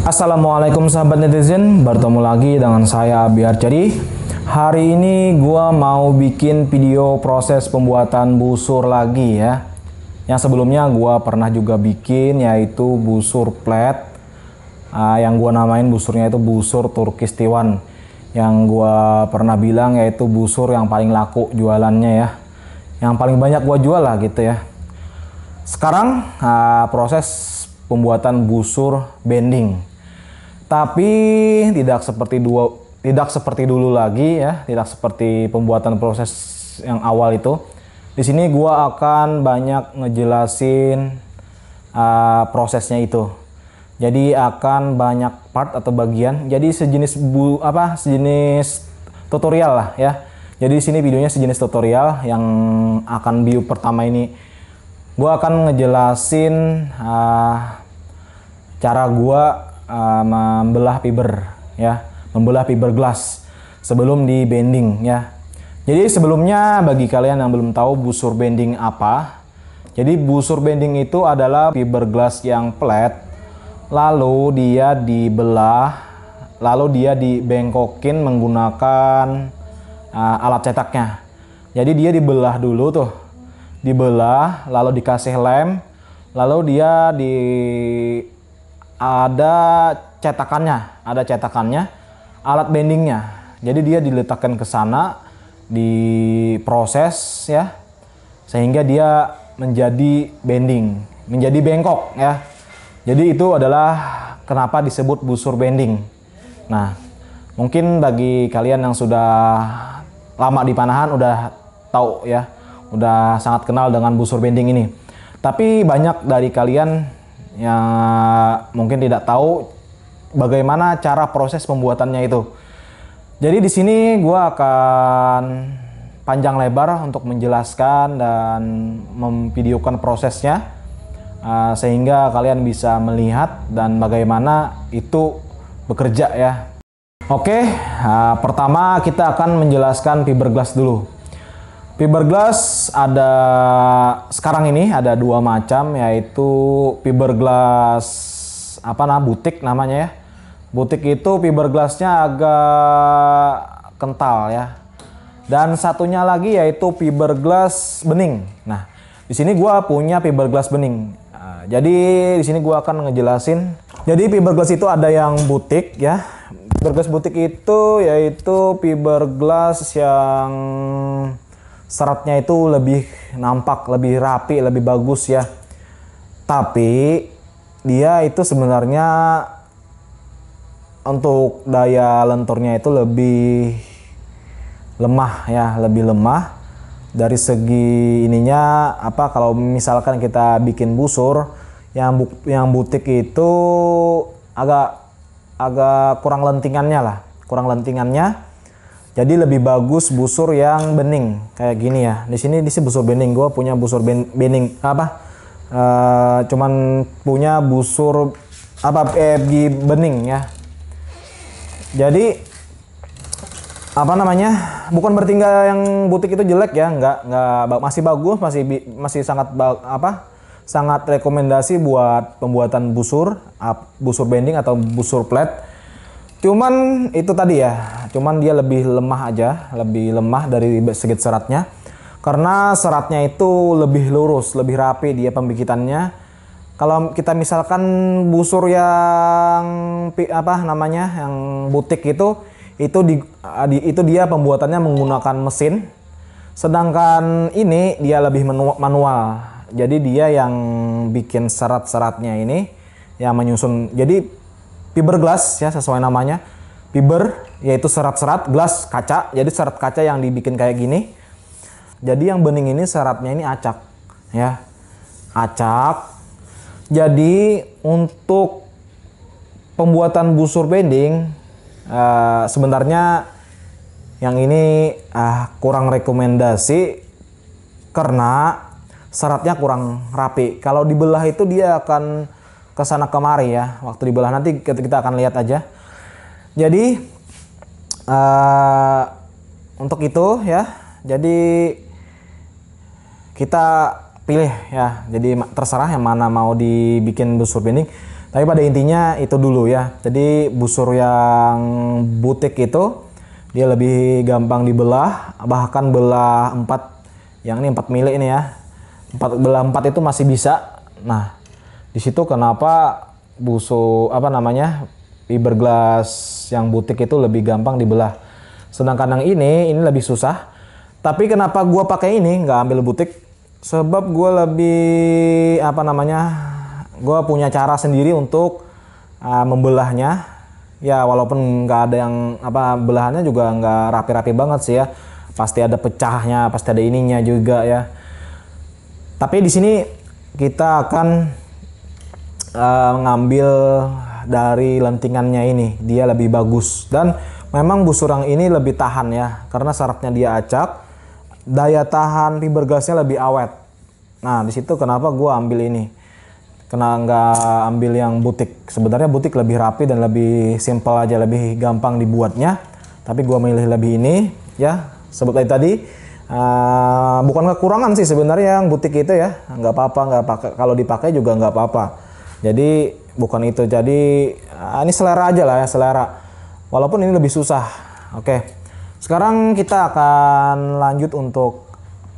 Assalamualaikum sahabat netizen, bertemu lagi dengan saya Biar. Jadi hari ini gua mau bikin video proses pembuatan busur lagi ya. Yang sebelumnya gua pernah juga bikin, yaitu busur plat. Yang gua namain busurnya itu busur Turkish T1. Yang gua pernah bilang yaitu busur yang paling laku jualannya ya. Yang paling banyak gua jual lah gitu ya. Sekarang proses pembuatan busur bending. Tapi tidak seperti dulu lagi ya, tidak seperti pembuatan proses yang awal itu. Di sini gua akan banyak ngejelasin prosesnya itu. Jadi akan banyak part atau bagian. Jadi sejenis tutorial lah ya. Jadi di sini videonya sejenis tutorial yang akan view pertama ini. Gua akan ngejelasin cara gua membelah fiber ya, membelah fiberglass sebelum di bending ya. Jadi sebelumnya bagi kalian yang belum tahu busur bending apa, jadi busur bending itu adalah fiberglass yang flat, lalu dia dibelah, lalu dia dibengkokin menggunakan alat cetaknya. Jadi dia dibelah dulu tuh, dibelah lalu dikasih lem, lalu dia ada cetakannya, alat bendingnya. Jadi dia diletakkan ke sana, diproses ya, sehingga dia menjadi bending, menjadi bengkok ya. Jadi itu adalah kenapa disebut busur bending. Nah, mungkin bagi kalian yang sudah lama di panahan udah tahu ya, udah sangat kenal dengan busur bending ini. Tapi banyak dari kalian yang mungkin tidak tahu bagaimana cara proses pembuatannya itu. Jadi di sini gue akan panjang lebar untuk menjelaskan dan memvideokan prosesnya sehingga kalian bisa melihat dan bagaimana itu bekerja ya. Oke, pertama kita akan menjelaskan fiberglass dulu. Fiberglass ada sekarang ini ada dua macam, yaitu fiberglass butik namanya ya. Butik itu fiberglassnya agak kental ya. Dan satunya lagi yaitu fiberglass bening. Nah, di sini gua punya fiberglass bening. Jadi di sini gua akan ngejelasin. Jadi fiberglass itu ada yang butik ya. Fiberglass butik itu yaitu fiberglass yang seratnya itu lebih nampak, lebih rapi, lebih bagus ya. Tapi dia itu sebenarnya untuk daya lenturnya itu lebih lemah ya, lebih lemah. Dari segi ininya kalau misalkan kita bikin busur yang butik itu agak kurang lentingannya lah, kurang lentingannya. Jadi lebih bagus busur yang bening kayak gini ya. Di sini busur bening. Gue punya busur bening cuman punya busur PFG bening ya. Jadi bukan berarti yang butik itu jelek ya, nggak masih bagus, masih sangat rekomendasi buat pembuatan busur bending atau busur plat. Cuman itu tadi ya, cuman dia lebih lemah aja, lebih lemah dari segi seratnya. Karena seratnya itu lebih lurus, lebih rapi dia pembikitannya. Kalau kita misalkan busur yang yang butik itu dia pembuatannya menggunakan mesin. Sedangkan ini dia lebih manual. Jadi dia yang bikin serat-seratnya ini yang menyusun. Jadi fiberglass ya, sesuai namanya. Fiber yaitu serat-serat, glass kaca. Jadi serat kaca yang dibikin kayak gini. Jadi yang bening ini seratnya ini acak ya. Acak. Jadi untuk pembuatan busur bending sebenarnya yang ini kurang rekomendasi karena seratnya kurang rapi. Kalau dibelah itu dia akan kesana kemari ya, waktu dibelah nanti kita akan lihat aja. Jadi untuk itu ya, jadi kita pilih ya. Jadi terserah yang mana mau dibikin busur bending. Tapi pada intinya itu dulu ya. Jadi busur yang butik itu dia lebih gampang dibelah, bahkan belah 4, yang ini 4 mili ini ya. Belah 4 itu masih bisa. Nah, di situ kenapa busur fiberglass yang butik itu lebih gampang dibelah. Sedangkan yang ini lebih susah. Tapi kenapa gua pakai ini nggak ambil butik? Sebab gua lebih gue punya cara sendiri untuk membelahnya ya, walaupun nggak ada yang belahannya juga nggak rapi-rapi banget sih ya, pasti ada pecahnya, pasti ada ininya juga ya. Tapi di sini kita akan ngambil dari lentingannya ini, dia lebih bagus dan memang busur yang ini lebih tahan ya, karena syaratnya dia acak, daya tahan fiberglassnya lebih awet. Nah di situ kenapa gue ambil ini. Kenapa nggak ambil yang butik? Sebenarnya butik lebih rapi dan lebih simple aja, lebih gampang dibuatnya. Tapi gua milih lebih ini ya. Sebut tadi bukan kekurangan sih sebenarnya yang butik itu ya. Nggak apa-apa, nggak pakai. Kalau dipakai juga nggak apa-apa. Jadi bukan itu. Jadi ini selera aja lah ya, selera. Walaupun ini lebih susah. Oke. Sekarang kita akan lanjut untuk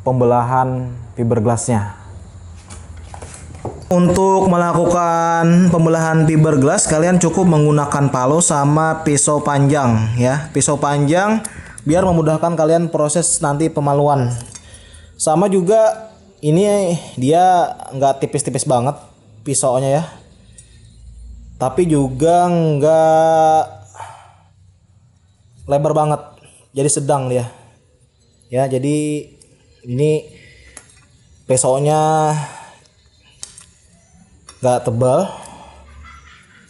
pembelahan fiberglassnya. Untuk melakukan pembelahan fiberglass, kalian cukup menggunakan palo sama pisau panjang ya. Pisau panjang biar memudahkan kalian proses nanti pemaluan. Sama juga ini dia nggak tipis-tipis banget pisaunya ya. Tapi juga nggak lebar banget. Jadi sedang dia. Ya, jadi ini pisaunya nggak tebal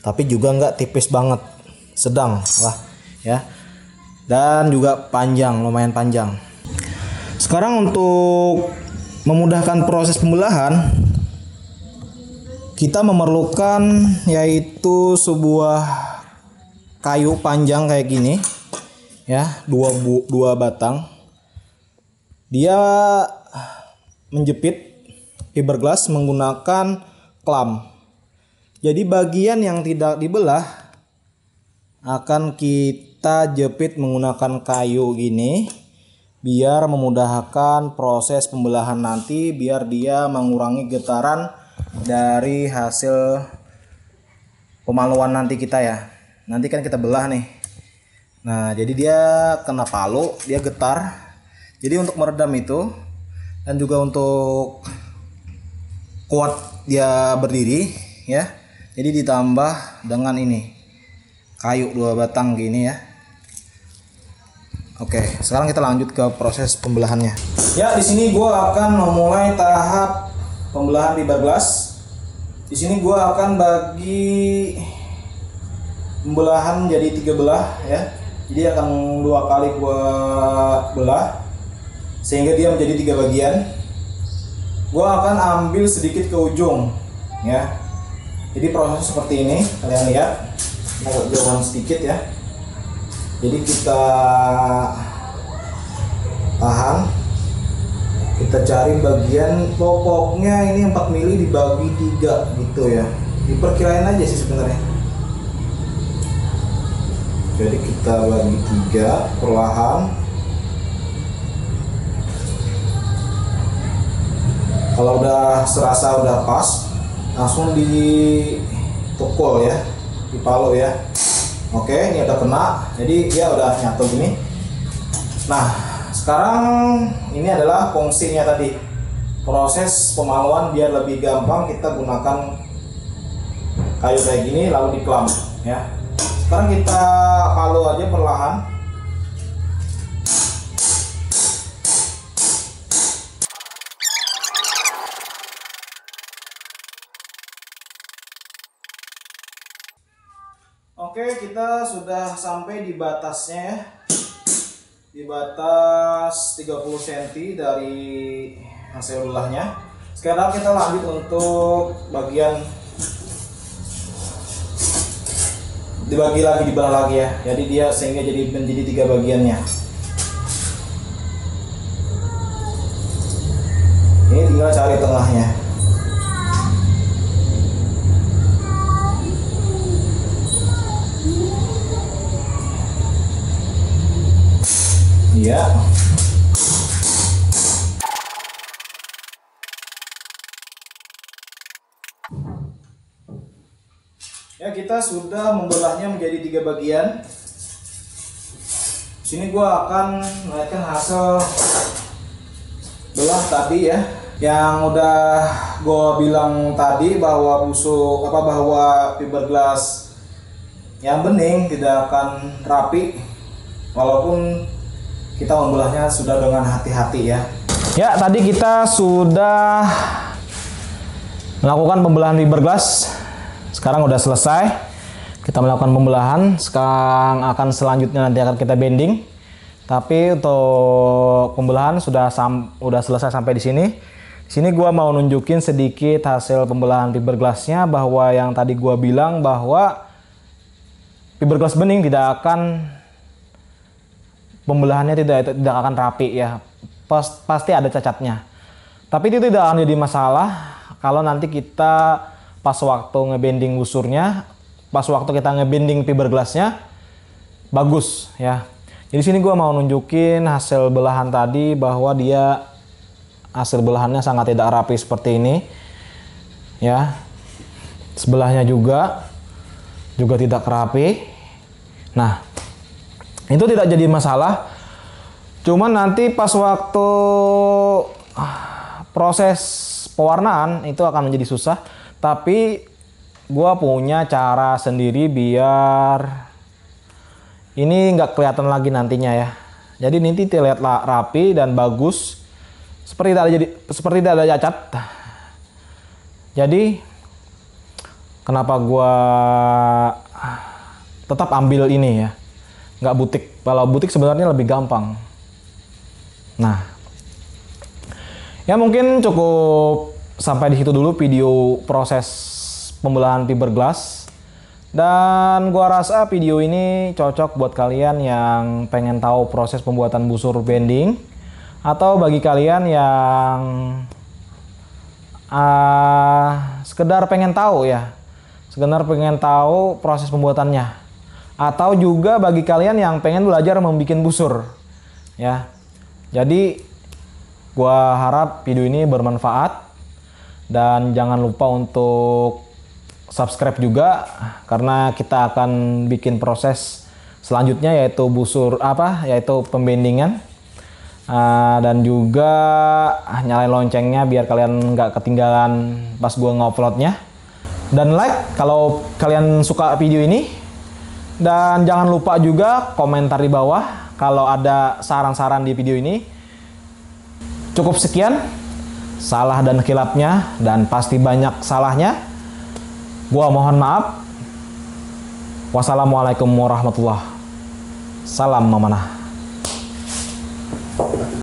tapi juga nggak tipis banget, sedang lah ya, dan juga panjang, lumayan panjang. Sekarang untuk memudahkan proses pembelahan kita memerlukan yaitu sebuah kayu panjang kayak gini ya, dua batang. Dia menjepit fiberglass menggunakan clamp. Jadi bagian yang tidak dibelah akan kita jepit menggunakan kayu gini biar memudahkan proses pembelahan nanti, biar dia mengurangi getaran dari hasil pemaluan nanti kita ya. Nanti kan kita belah nih. Nah, jadi dia kena palu, dia getar. Jadi untuk meredam itu dan juga untuk kuat dia berdiri ya, jadi ditambah dengan ini kayu 2 batang gini ya. Oke, sekarang kita lanjut ke proses pembelahannya ya. Di sini gua akan memulai tahap pembelahan fiberglass. Di sini gua akan bagi pembelahan jadi 3 belah ya, jadi akan 2 kali gua belah sehingga dia menjadi 3 bagian. Gua akan ambil sedikit ke ujung ya. Jadi proses seperti ini, kalian lihat agak jauhan sedikit ya. Jadi kita tahan, kita cari bagian pokoknya ini 4 mili dibagi 3 gitu ya, diperkirain aja sih sebenarnya. Jadi kita bagi 3 perlahan. Kalau udah serasa udah pas, langsung dipukul ya, dipalo ya. Oke, ini udah kena, jadi dia udah nyatu gini. Nah, sekarang ini adalah fungsinya tadi. Proses pemaluan biar lebih gampang, kita gunakan kayu kayak gini lalu diklam ya. Sekarang kita palo aja perlahan. Oke, kita sudah sampai di batasnya ya. Di batas 30 cm dari hasil belahnya. Sekarang kita lanjut untuk bagian dibagi lagi, dibelah lagi ya. Jadi dia sehingga jadi menjadi 3 bagiannya. Ini tinggal cari tengahnya. dia. Ya, kita sudah membelahnya menjadi 3 bagian. Sini gua akan menaikkan hasil belah tadi ya, yang udah gua bilang tadi bahwa bahwa fiberglass yang bening tidak akan rapi walaupun kita membelahnya sudah dengan hati-hati ya. Ya, tadi kita sudah melakukan pembelahan fiberglass. Sekarang udah selesai. Kita melakukan pembelahan. Sekarang akan selanjutnya nanti akan kita bending. Tapi untuk pembelahan sudah selesai sampai di sini. Di sini gua mau nunjukin sedikit hasil pembelahan fiberglassnya, bahwa yang tadi gua bilang bahwa fiberglass bening tidak akan pembelahannya tidak akan rapi ya. Pasti ada cacatnya. Tapi itu tidak akan jadi masalah kalau nanti kita pas waktu ngebending busurnya, pas waktu kita ngebending fiberglassnya bagus ya. Jadi sini gua mau nunjukin hasil belahan tadi, bahwa dia hasil belahannya sangat tidak rapi seperti ini ya. Sebelahnya juga tidak rapi. Nah, itu tidak jadi masalah. Cuman nanti pas waktu proses pewarnaan itu akan menjadi susah. Tapi gua punya cara sendiri biar ini nggak kelihatan lagi nantinya ya. Jadi nanti terlihat rapi dan bagus, seperti tidak ada cacat. Jadi kenapa gua tetap ambil ini ya, nggak butik. Kalau butik sebenarnya lebih gampang. Nah, ya mungkin cukup sampai di situ dulu video proses pembelahan fiberglass. Dan gua rasa video ini cocok buat kalian yang pengen tahu proses pembuatan busur bending, atau bagi kalian yang sekedar pengen tahu proses pembuatannya, atau juga bagi kalian yang pengen belajar membuat busur ya. Jadi gua harap video ini bermanfaat. Dan jangan lupa untuk subscribe juga, karena kita akan bikin proses selanjutnya, yaitu yaitu pembendingan. Dan juga nyalain loncengnya biar kalian nggak ketinggalan pas gua nguploadnya. Dan like kalau kalian suka video ini. Dan jangan lupa juga komentar di bawah kalau ada saran-saran di video ini. Cukup sekian. Salah dan khilafnya, dan pasti banyak salahnya, gua mohon maaf. Wassalamualaikum warahmatullahi wabarakatuh. Salam memanah.